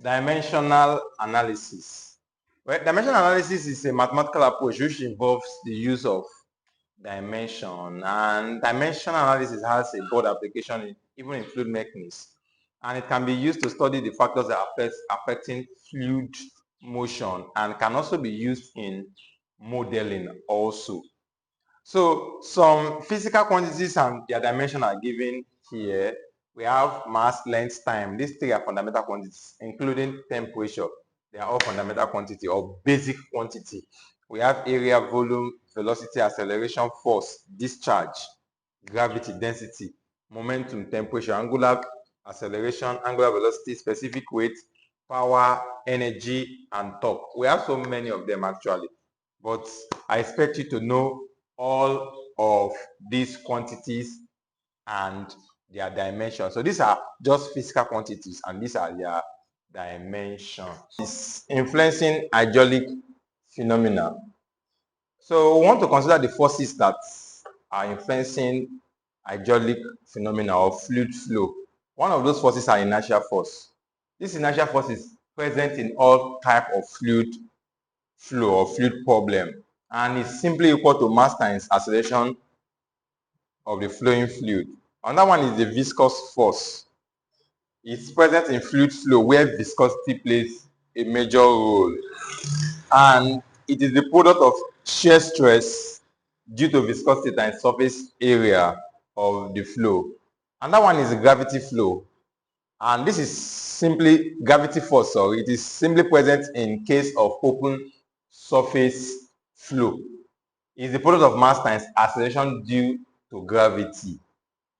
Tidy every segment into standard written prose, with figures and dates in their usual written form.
Dimensional analysis. Well, dimensional analysis is a mathematical approach which involves the use of dimension, and dimensional analysis has a broad application even in fluid mechanics, and it can be used to study the factors that affecting fluid motion, and can also be used in modeling also. So some physical quantities and their dimension are given here. We have mass, length, time. These three are fundamental quantities, including temperature. They are all fundamental quantity or basic quantity. We have area, volume, velocity, acceleration, force, discharge, gravity, density, momentum, temperature, angular acceleration, angular velocity, specific weight, power, energy, and torque. We have so many of them actually, but I expect you to know all of these quantities and their dimensions. So these are just physical quantities and these are their dimensions. It's influencing hydraulic phenomena. So we want to consider the forces that are influencing hydraulic phenomena or fluid flow. One of those forces are inertial force. This inertial force is present in all type of fluid flow or fluid problem, and is simply equal to mass times acceleration of the flowing fluid. Another one is the viscous force. It's present in fluid flow where viscosity plays a major role, and it is the product of shear stress due to viscosity times surface area of the flow. Another one is gravity flow, and this is simply gravity force. It is simply present in case of open surface flow. It is the product of mass times acceleration due to gravity.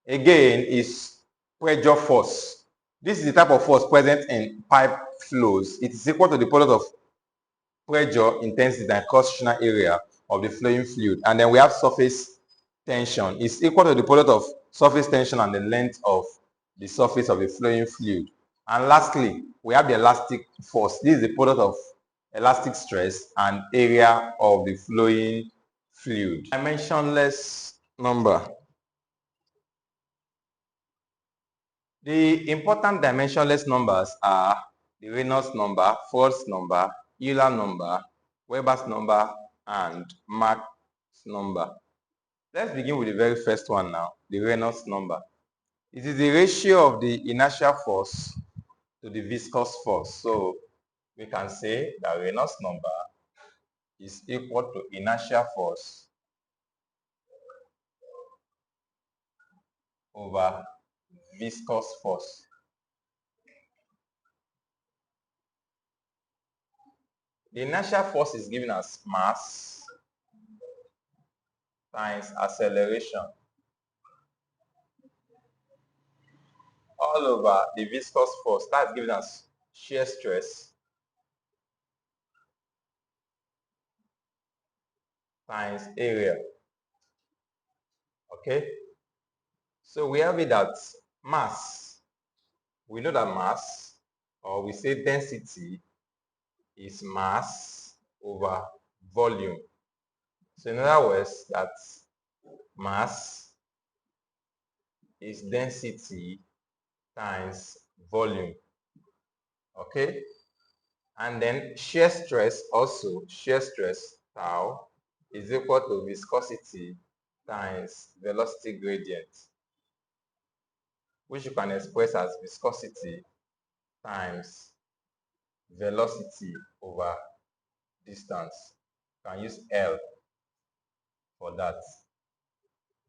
Again, is pressure force. This is the type of force present in pipe flows. It is equal to the product of pressure, intensity, and cross-sectional area of the flowing fluid. And then we have surface tension. It's equal to the product of surface tension and the length of the surface of the flowing fluid. And lastly, we have the elastic force. This is the product of elastic stress and area of the flowing fluid. Dimensionless number. The important dimensionless numbers are the Reynolds number, Froude's number, Euler number, Weber's number, and Mach's number. Let's begin with the very first one now, the Reynolds number. It is the ratio of the inertial force to the viscous force. So we can say that Reynolds number is equal to inertial force over viscous force. The inertial force is given as mass times acceleration all over the viscous force. That's given as shear stress times area. Okay, so we have it that mass, we know that mass, or we say density, is mass over volume. So in other words, that mass is density times volume. Okay, and then shear stress, also shear stress tau, is equal to viscosity times velocity gradient, which you can express as viscosity times velocity over distance. You can use L for that.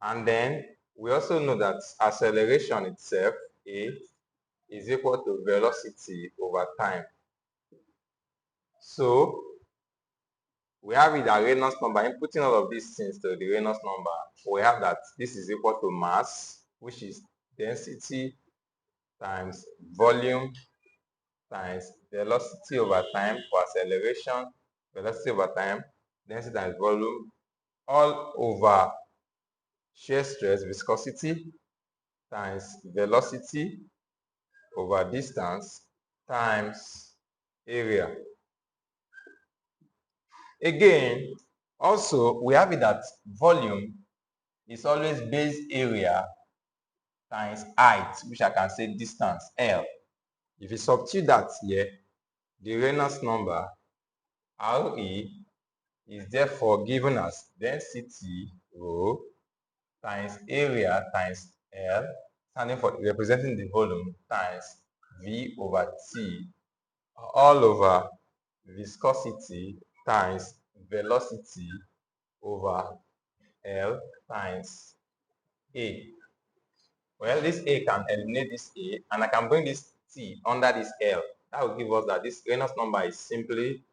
And then we also know that acceleration itself, A, is equal to velocity over time. So we have it at Reynolds number. Inputting all of these things to the Reynolds number, we have that this is equal to mass, which is density times volume times velocity over time for acceleration, velocity over time, density times volume, all over shear stress, viscosity times velocity over distance times area. Again, also we have it that volume is always base area times height, which I can say distance, L. If you substitute that here, the Reynolds number Re is therefore given as density rho times area times L, standing for representing the volume, times V over T, all over viscosity times velocity over L times A. Well, this A can eliminate this A, and I can bring this T under this L. That will give us that this Reynolds number is simply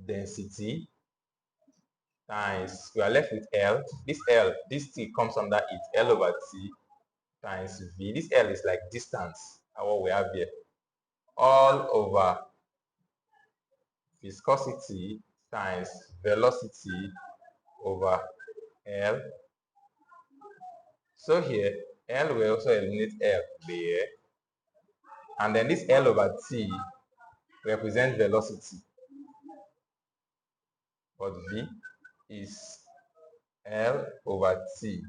density times, we are left with L. This T comes under it, L over T times V. This L is like distance, what we have here, all over viscosity times velocity over L. So here, L will also eliminate L there. And then this L over T represents velocity. But V is L over T.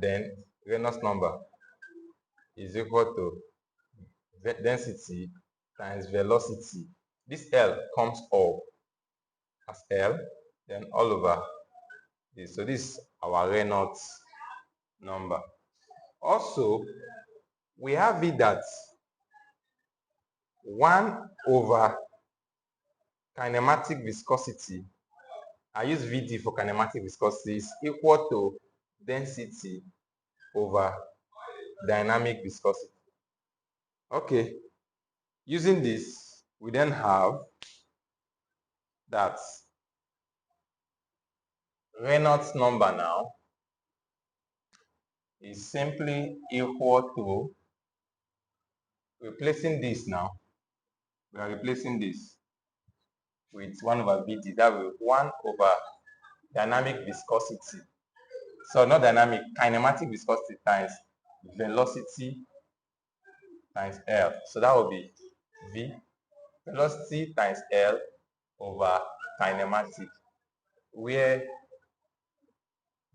Then Reynolds number is equal to density times velocity. This L comes up as L, then all over this. So this is our Reynolds number. Also, we have it that 1 over kinematic viscosity, I use Vd for kinematic viscosity, is equal to density over dynamic viscosity. Okay, using this, we then have that Reynolds number now is simply equal to, replacing this now, we are replacing this with 1 over Vd, that will be 1 over dynamic viscosity. So not dynamic, kinematic viscosity times velocity times L. So that will be V, velocity times L over kinematic, where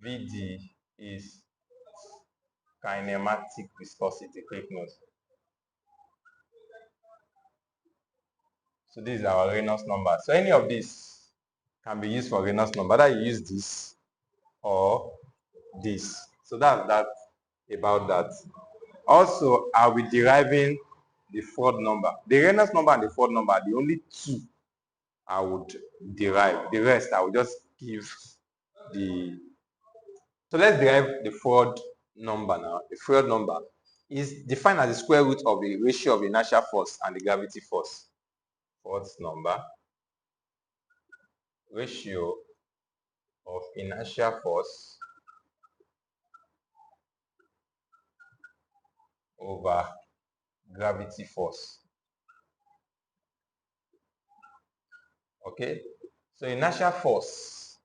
Vd is kinematic viscosity. Quick note. So this is our Reynolds number. So any of this can be used for Reynolds number. That you use this or this. So that's that about that. Also, I'll be deriving the Froude number. The Reynolds number and the Froude number are the only two I would derive. The rest I will just give the. So let's derive the Froude number now. The Froude number is defined as the square root of the ratio of the inertial force and the gravity force. Froude's number, ratio of inertial force over gravity force. Okay, so inertial force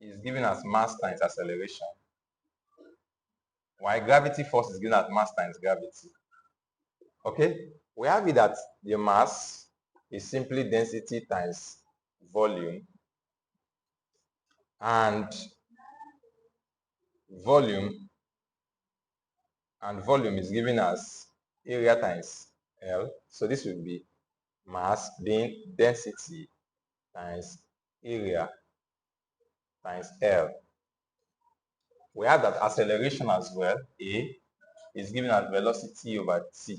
is given as mass times acceleration, while gravity force is given as mass times gravity. Okay, we have it that the mass is simply density times volume, and volume is given as area times L. So this will be mass being density times area times L. We have that acceleration as well, A, is given as velocity over T.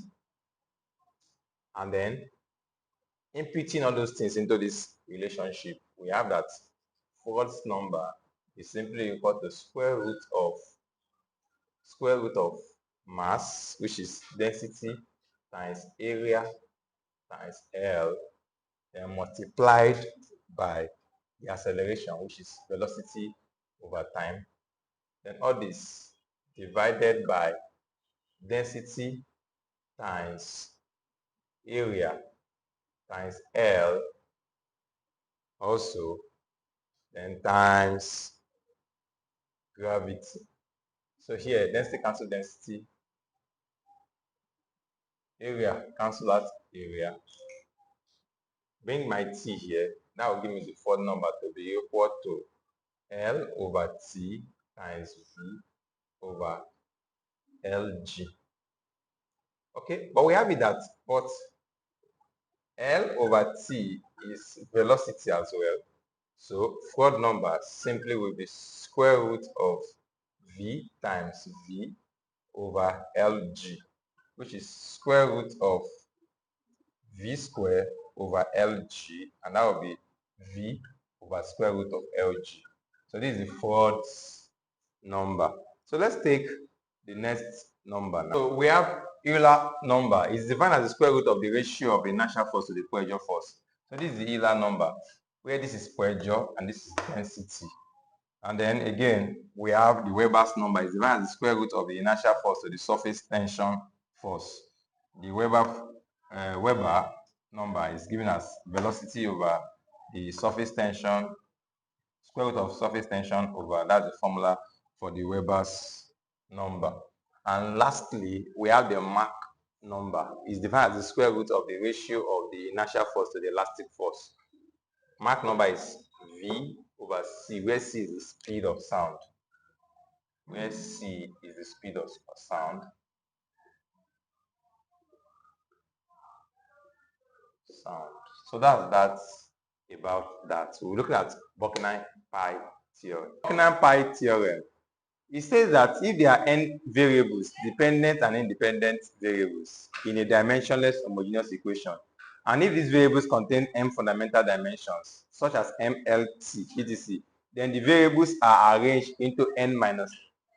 And then imputing all those things into this relationship, we have that Froude's number is simply equal to square root of mass, which is density times area times L, then multiplied by the acceleration, which is velocity over time. Then all this divided by density times area times L, also then times gravity. So here, density cancel density, area cancel out area. Bring my T here. That will give me the Froude number to be equal to L over T times V over LG. Okay, but we have it that, but L over T is velocity as well. So Froude number simply will be square root of V times V over Lg, which is square root of V square over Lg, and that will be V over square root of Lg. So this is the Froude's number. So let's take the next number now. So we have Euler number. It's defined as the square root of the ratio of the inertial force to the pressure force. So this is the Euler number, where this is pressure and this is density. And then again, we have the Weber's number. It's defined as the square root of the inertial force to the surface tension force. The Weber number is given as velocity over the surface tension, square root of surface tension over, that's the formula for the Weber's number. And lastly, we have the Mach number. It's defined as the square root of the ratio of the inertial force to the elastic force. Mach number is V over C, where C is the speed of sound. Where C is the speed of sound. So that's about that. So we're looking at Buckingham Pi Theorem. Buckingham Pi Theorem. It says that if there are n variables, dependent and independent variables, in a dimensionless homogeneous equation, and if these variables contain m fundamental dimensions, such as m, l, t, etc., then the variables are arranged into n minus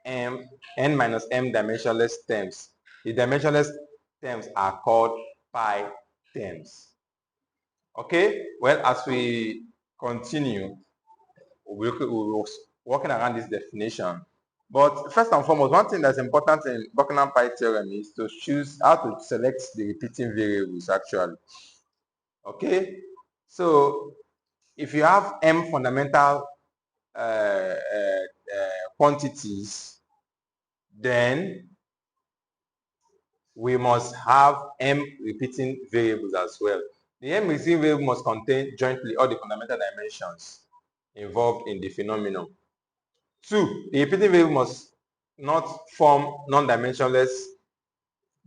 m dimensionless terms. The dimensionless terms are called pi terms. Okay, well, as we continue, we're working around this definition. But first and foremost, one thing that's important in Buckingham Pi Theorem is to choose how to select the repeating variables actually. Okay, so if you have m fundamental quantities, then we must have m repeating variables as well. The m repeating variable must contain jointly all the fundamental dimensions involved in the phenomenon. 2, the repeating variable must not form non-dimensional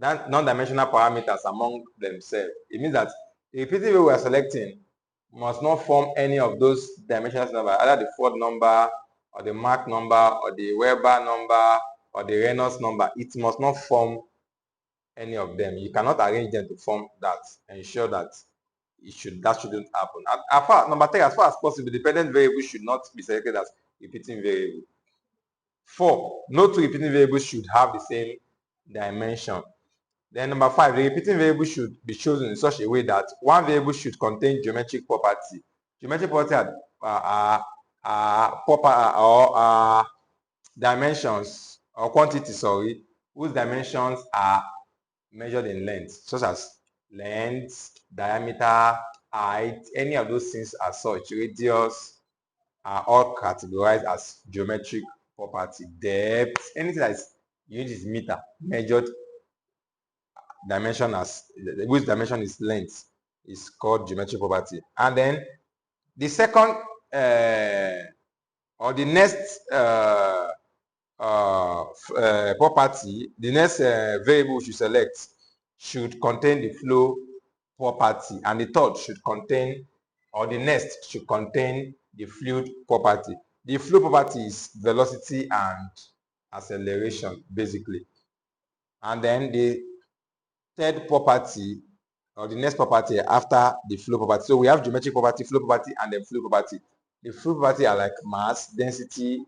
parameters among themselves. It means that the repeating variable we are selecting must not form any of those dimensional numbers, either the Froude number or the Mach number or the Weber number or the Reynolds number. It must not form any of them. You cannot arrange them to form that. Ensure that that shouldn't happen. Number 3, as far as possible, dependent variable should not be selected as repeating variable. 4, no two repeating variables should have the same dimension. Then number 5, the repeating variable should be chosen in such a way that one variable should contain geometric property. Geometric property are dimensions or quantities, whose dimensions are measured in length, such as length, diameter, height, any of those things as such, radius, are all categorized as geometric property. Depth, anything that is unit is meter, measured dimension as whose dimension is length, is called geometric property. And then the second or the next property, the next variable we should select should contain the flow property, and the third should contain, or the next should contain the fluid property. The flow property is velocity and acceleration, basically. And then the third property, or the next property after the flow property. So we have geometric property, flow property, and then flow property. The flow property are like mass, density,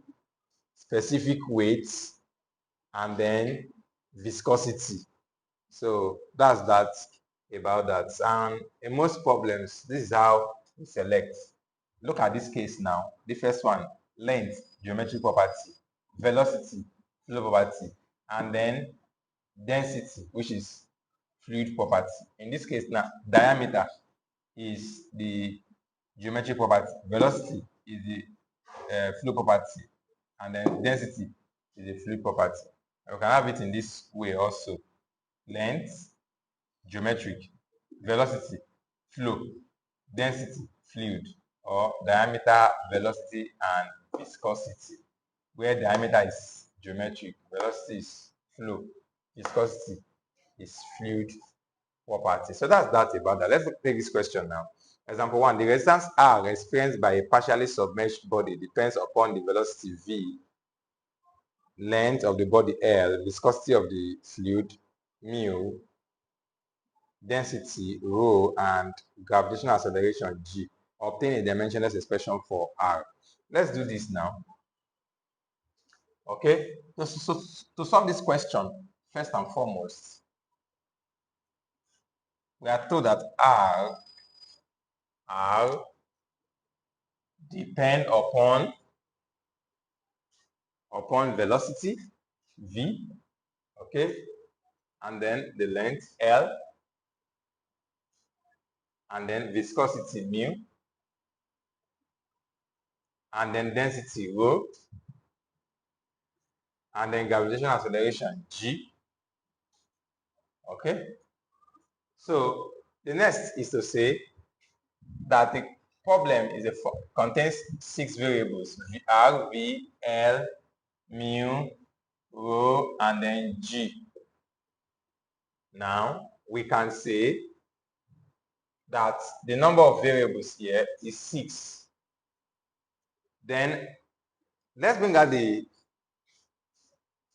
specific weights, and then viscosity. So that's that about that. And in most problems, this is how we select. Look at this case now. The first one, length, geometric property, velocity, flow property, and then density, which is fluid property. In this case now, diameter is the geometric property, velocity is the flow property, and then density is the fluid property. We can have it in this way also. Length, geometric, velocity, flow, density, fluid, or diameter, velocity, and viscosity, where diameter is geometric, velocity is flow, viscosity is fluid property. So that's that about that. Let's take this question now. Example 1. The resistance R experienced by a partially submerged body depends upon the velocity V, length of the body L, viscosity of the fluid mu, density rho, and gravitational acceleration G. Obtain a dimensionless expression for R. Let's do this now. Okay, so to solve this question, first and foremost, we are told that R depend upon velocity V, okay, and then the length L, and then viscosity mu, and then density rho, and then gravitational acceleration G. Okay, so the next is to say that the problem contains 6 variables: R, V, L, mu, rho, and then G. Now we can say that the number of variables here is 6. Then let's bring out the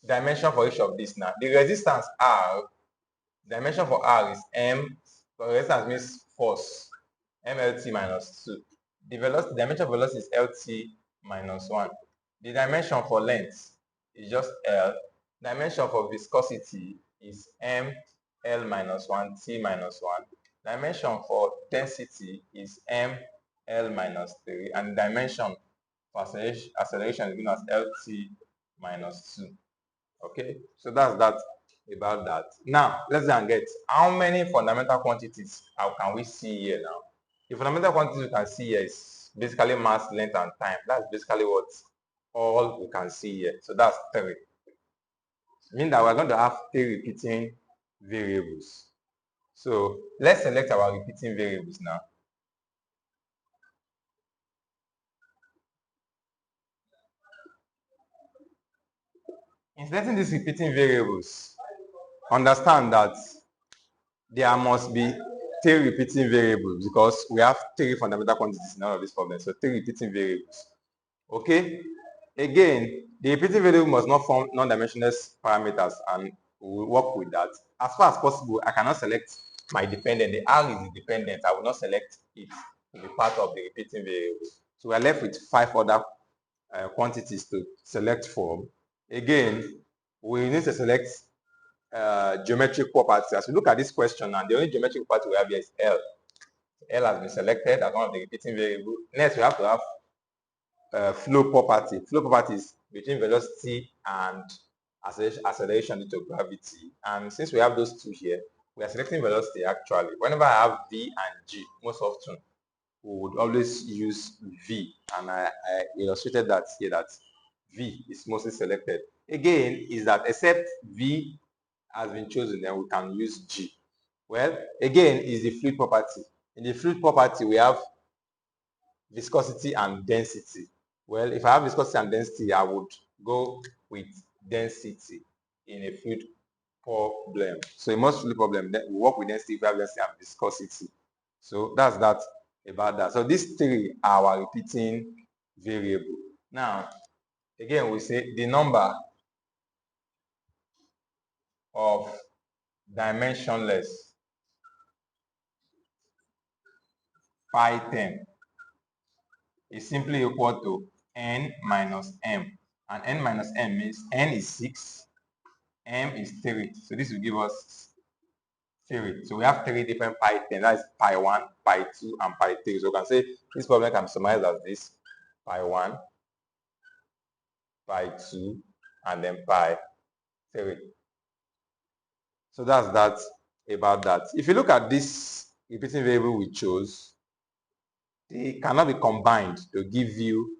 dimension for each of these now. The resistance R, dimension for R is M. So resistance means force, MLT minus 2. The velocity, dimension of velocity is LT minus 1. The dimension for length is just L. Dimension for viscosity is M, L minus 1, T minus 1. Dimension for density is M, L minus 3. And dimension for acceleration is given as LT minus 2. Okay, so that's that about that. Now, let's get how many fundamental quantities can we see here now? The fundamental quantities we can see here is basically mass, length, and time. That's basically what all we can see here. So that's 3. Meaning that we're going to have 3 repeating variables. So let's select our repeating variables now. In selecting these repeating variables, understand that there must be 3 repeating variables because we have 3 fundamental quantities in all of these problems. So 3 repeating variables. Okay. Again, the repeating variable must not form non-dimensionless parameters, and we'll work with that. As far as possible, I cannot select my dependent. The R is dependent. I will not select it to be part of the repeating variable. So we are left with 5 other quantities to select from. Again, we need to select geometric properties. As we look at this question now, the only geometric property we have here is L. L has been selected as one of the repeating variables. Next, we have to have flow property. Flow property is between velocity and acceleration due to gravity. And since we have those two here, we are selecting velocity actually. Whenever I have V and G, most often we would always use V. And I illustrated that here that V is mostly selected. Again, is that except V has been chosen, then we can use G. Well, again, is the fluid property. In the fluid property, we have viscosity and density. Well, if I have viscosity and density, I would go with density in a fluid problem. So in most fluid problem, then we work with density if we have density and viscosity. So that's that about that. So these 3 are our repeating variable. Now, again, we say the number of dimensionless pi term is simply equal to n minus m. And n minus m means n is 6, m is 3. So this will give us 3. So we have 3 different pi terms. That is pi 1, pi 2, and pi 3. So we can say this problem can be summarized as this: pi 1, pi 2, and then pi 3. So that's that about that. If you look at this repeating variable we chose, they cannot be combined to give you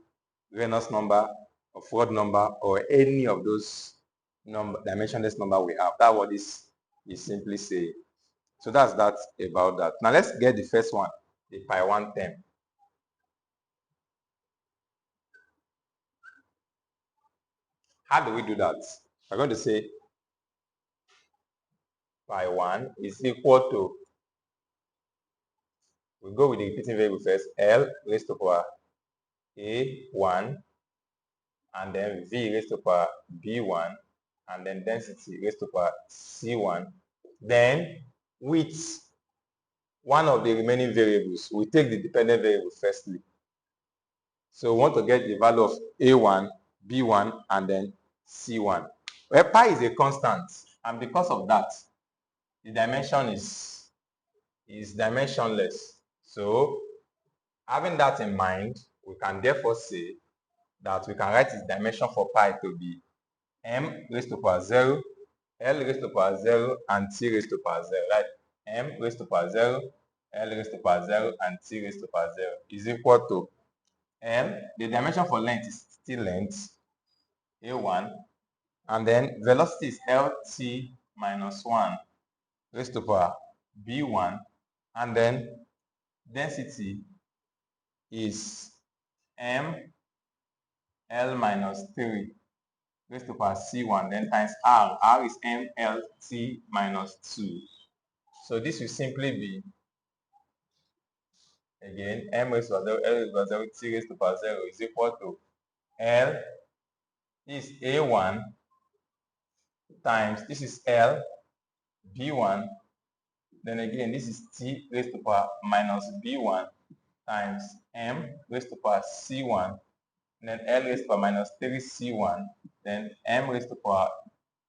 Reynolds number or Froude number or any of those dimensionless number we have. That's what this is simply saying. So that's that about that. Now let's get the first one, the pi 1 term. How do we do that? We're going to say pi 1 is equal to We go with the repeating variable first, L raised to power A1, and then V raised to power B1, and then density raised to power C1. Then with one of the remaining variables, we take the dependent variable firstly. So we want to get the value of A1, B1, and then C1. Well, pi is a constant, and because of that, the dimension is dimensionless. So having that in mind, we can therefore say that we can write its dimension for pi to be m raised to power 0, L raised to power 0, and T raised to power 0, right? M raised to power 0, L raised to power 0, and T raised to power 0 is equal to M. The dimension for length is still length, A1, and then velocity is LT minus 1 raised to power B1, and then density is M L minus 3 raised to power C1, then times R. R is MLT minus 2. So this will simply be, again, M raised to power 0, L raised to power 0, T raised to power 0 is equal to L is A1 times, this is L, B1, then again, this is T raised to power minus B1 times M raised to power C1, then L raised to power minus 3C1, then M raised to power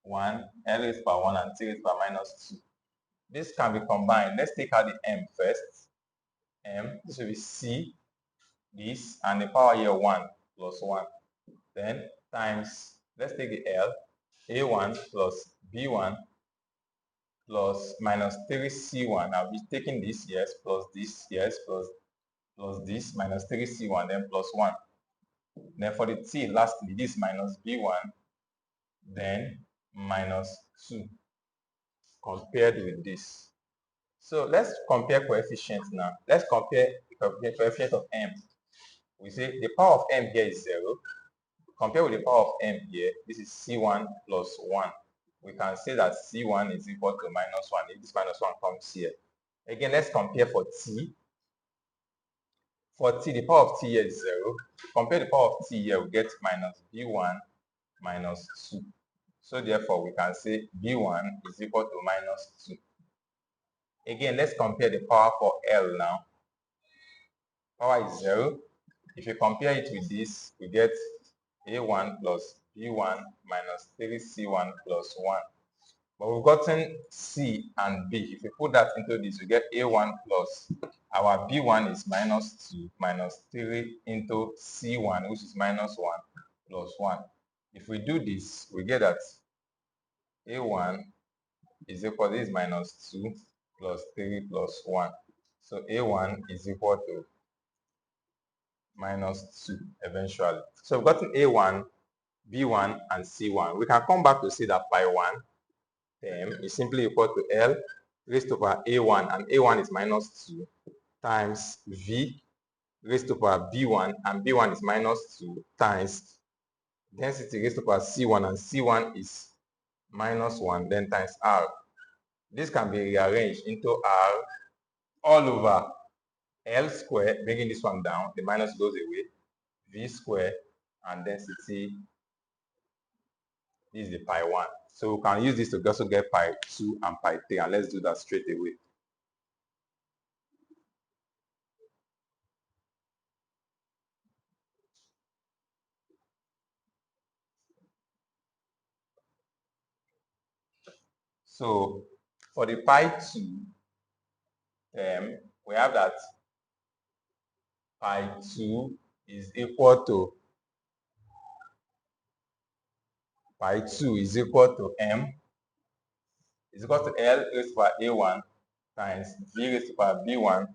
1, L raised to power 1, and T raised to power minus 2. This can be combined. Let's take out the M first. M, this will be C, this, and the power here 1 plus 1. Then times, let's take the L, A1 plus B1 plus minus 3C1. I'll be taking this, yes, plus this, yes, plus this, minus 3C1, then plus 1. Then for the T, lastly, this minus B1, then minus 2, compared with this. So let's compare coefficients now. Let's compare the coefficient of M. We say the power of M here is 0. Compare with the power of M here. This is C1 plus 1. We can say that C1 is equal to minus 1 if this minus 1 comes here. Again, let's compare for T. For T, the power of T here is 0. Compare the power of T here, we get minus B1 minus 2. So therefore, we can say B1 is equal to minus 2. Again, let's compare the power for L now. Power is 0. If you compare it with this, we get A1 plus B1 minus 3C1 plus 1. But we've gotten C and B. If we put that into this, we get A1 plus our B1 is minus 2 minus 3 into C1, which is minus 1 plus 1. If we do this, we get that A1 is equal to this minus 2 plus 3 plus 1. So A1 is equal to minus 2 eventually. So we've gotten A1, B1, and C1. We can come back to see that pi 1 term is simply equal to L raised to power A1, and A1 is minus 2, times V raised to power B1, and B1 is minus 2, times density raised to power C1, and C1 is minus 1, then times R. This can be rearranged into R all over L squared, bringing this one down, the minus goes away, V squared, and density is the pi 1. So we can use this to also get pi 2 and pi 3, and let's do that straight away. So for the pi 2 term, we have that pi 2 is equal to M is equal to L raised to power A1 times V raised to power B1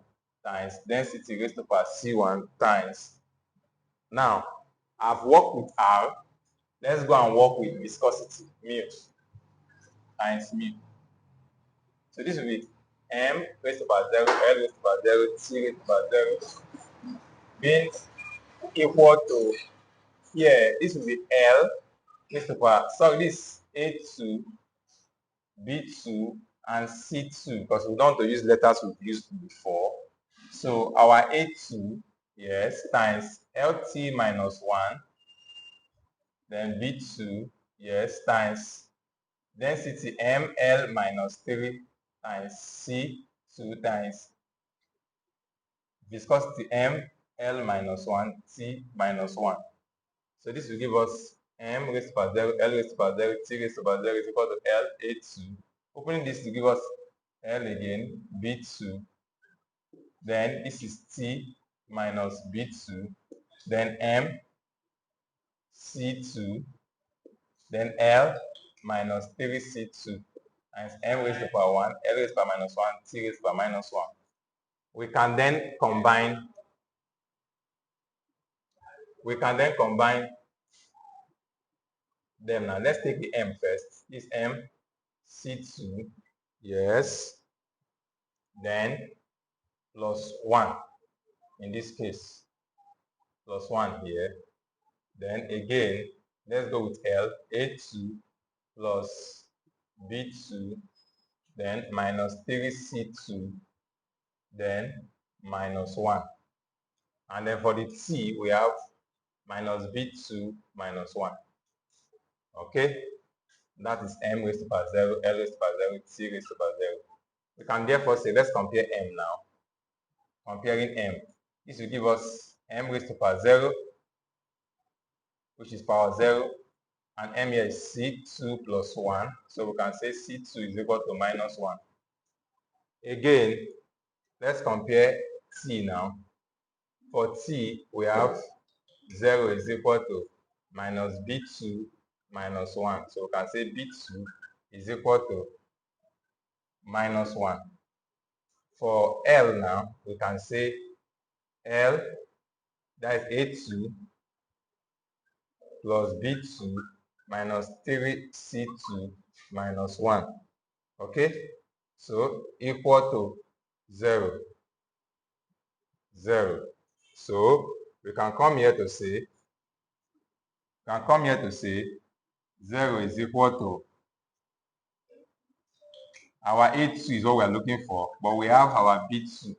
times density raised to power C1 times. Now, I've worked with R. Let's go and work with viscosity, mu times mu. So this will be M raised to power 0, L raised to power 0, T raised to power 0 being equal to, here, this will be L raised to power, sorry, this A2, B2, and C2, because we don't want to use letters we've used before. So our A2, yes, times LT minus 1, then B2, yes, times density ML minus 3 times C2 times viscosity ML minus 1 T minus 1. So this will give us M raised to power 0, L raised to power 0, T raised to power 0 is equal to L A2. Opening this to give us L again, B2. Then this is T minus B2. Then M, C2. Then L minus 3C2 times M raised to power 1, L raised to power minus 1, T raised to power minus 1. We can then combine them now. Let's take the M first. This M, C2, yes, then plus 1 in this case, plus 1 here. Then again, let's go with L, A2 plus B2, then minus 3C2, then minus 1. And then for the T, we have minus B2 minus 1. Okay? That is M raised to power 0, L raised to power 0, T raised to power 0. We can therefore say, let's compare M now. Comparing M. This will give us M raised to power 0, which is power 0. And M here is C2 plus 1. So we can say C2 is equal to minus 1. Again, let's compare T now. For T, we have 0 is equal to minus B2 minus 1. So we can say B2 is equal to minus 1. For L now, we can say L, that is A2 plus B2 minus 3C2 minus 1. Okay? So equal to 0, 0. So we can come here to say, 0 is equal to, our A2 is what we are looking for, but we have our B2.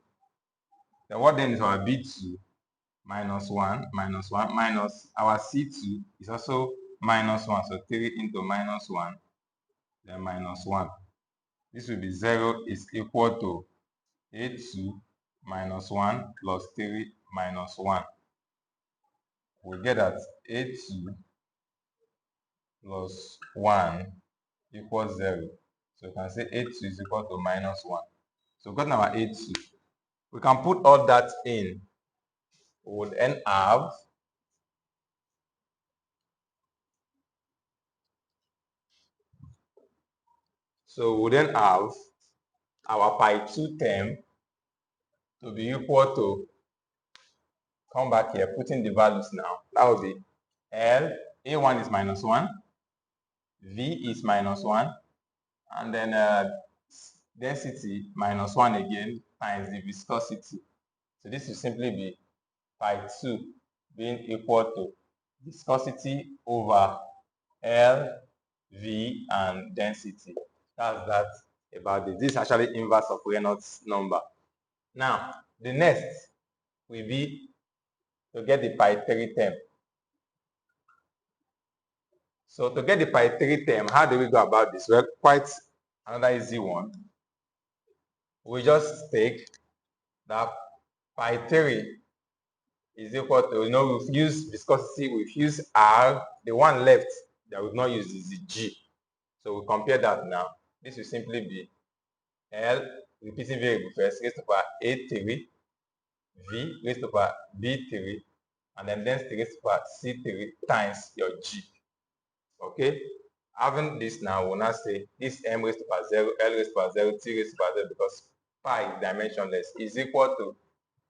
Then what then is our B2? Minus 1, minus 1, minus our C2 is also minus 1. So 3 into minus 1, then minus 1. This will be 0 is equal to A2 minus 1 plus 3 minus 1. We get that A2 plus 1 equals 0. So we can say A2 is equal to minus 1. So we've gotten our A2. We can put all that in. We would then have our pi 2 term to be equal to, come back here, putting the values now. That will be L, A1 is minus 1, V is minus 1, and then density minus 1 again times the viscosity. So this will simply be pi 2 being equal to viscosity over L, V, and density. That's that about this. This is actually inverse of Reynolds number. Now, the next will be to get the pi 3 term. So to get the pi 3 term, how do we go about this? Well, quite another easy one. We just take that pi 3 is equal to, we've used viscosity, we've used R. The one left that we've not used is the G. So we compare that now. This will simply be L, repeating variable first, raised to power A3, V raised to power B3, and then density raised to power C3 times your G. Okay? Having this now, we'll now say this M raised to power 0, L raised to power 0, T raised to power 0, because pi is dimensionless, is equal to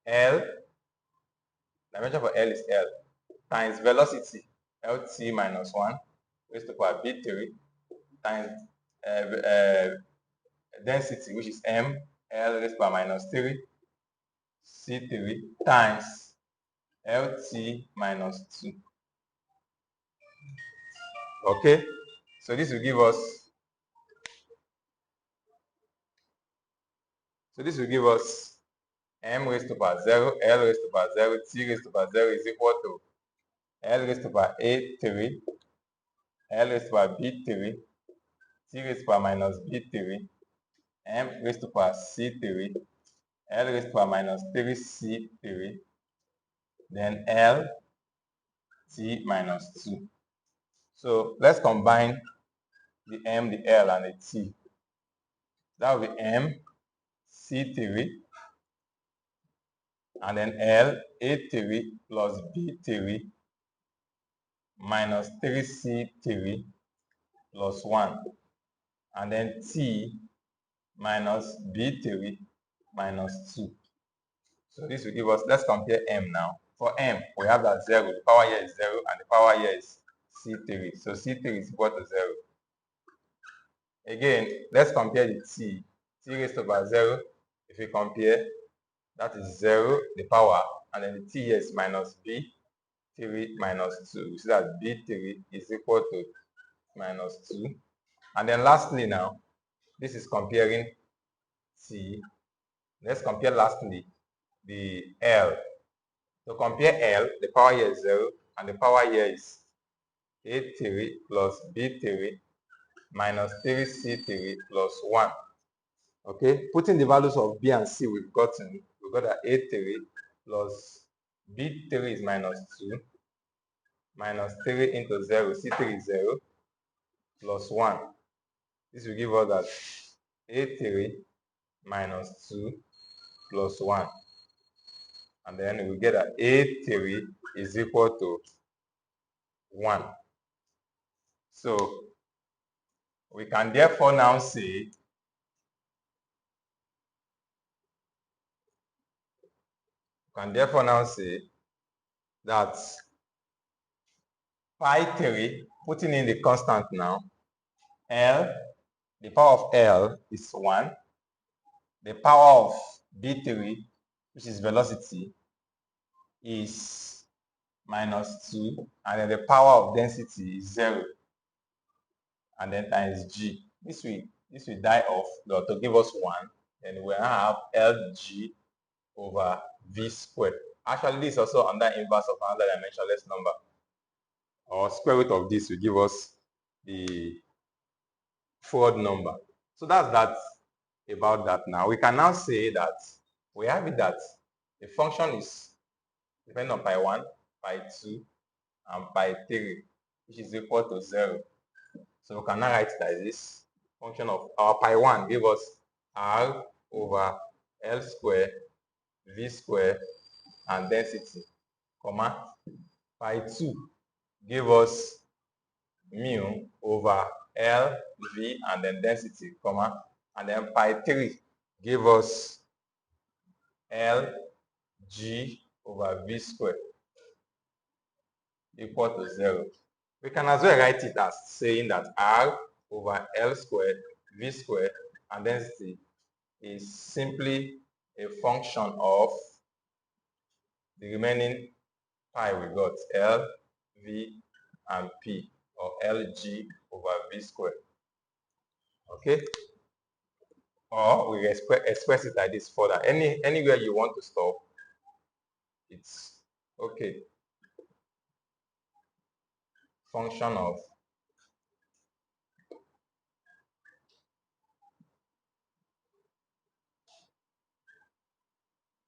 L, dimension for L is L, times velocity, LT minus 1, raised to power B3, times density, which is M, L raised to power minus 3, C3, times LT minus 2. Okay? So this will give us, m raised to power 0, l raised to power 0, t raised to power 0 is equal to l raised to power a3, l raised to power b3, t raised to power minus b3, m raised to power c3, l raised to power minus 3c3, then l t minus 2. So let's combine the m, the l, and the t. That will be m c3 and then l a3 plus b3 minus 3c3 plus 1, and then t minus b3 minus 2. So this will give us, let's compare m now. For m, we have that 0, the power here is 0, and the power here is c3. So c3 is equal to 0. Again, let's compare the t. T raised to power 0, if we compare, that is 0, the power, and then the t here is minus b3 minus 2. We see that b3 is equal to minus 2. And then lastly now, this is comparing t. Let's compare lastly the L. To compare L, the power here is 0, and the power here is A3 plus B3 minus 3C3 plus 1. Okay, putting the values of B and C we've got that A3 plus B3 is minus 2, minus 3 into 0, C3 is 0, plus 1. This will give us that A3 minus 2 plus 1. And then we get that A3 is equal to 1. So we can therefore now say that pi 3, putting in the constant now, L, the power of L is 1. The power of B3, which is velocity, is minus 2. And then the power of density is 0. And then times G. This will die off to give us 1. And we now have Lg over V squared. Actually, this is also under inverse of another dimensionless number. Or square root of this will give us the Froude number. So that's that about that now. We can now say that we have it that the function is depending on pi 1, pi 2, and pi 3, which is equal to 0. So we can now write it like this. Function of our pi 1 give us r over L square, V square, and density, comma, pi 2 give us mu over L, V, and then density, comma, and then pi 3 give us L, G over V square equal to 0. We can as well write it as saying that R over L squared, V squared, and density is simply a function of the remaining pi we got, L, V, and P, or Lg over V squared. Okay? Or we express it like this further. Anywhere you want to stop, it's okay. Function of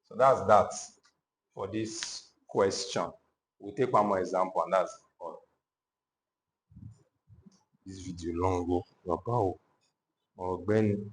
so that's that for this question. We'll take one more example and that's all. This video long go. Or Ben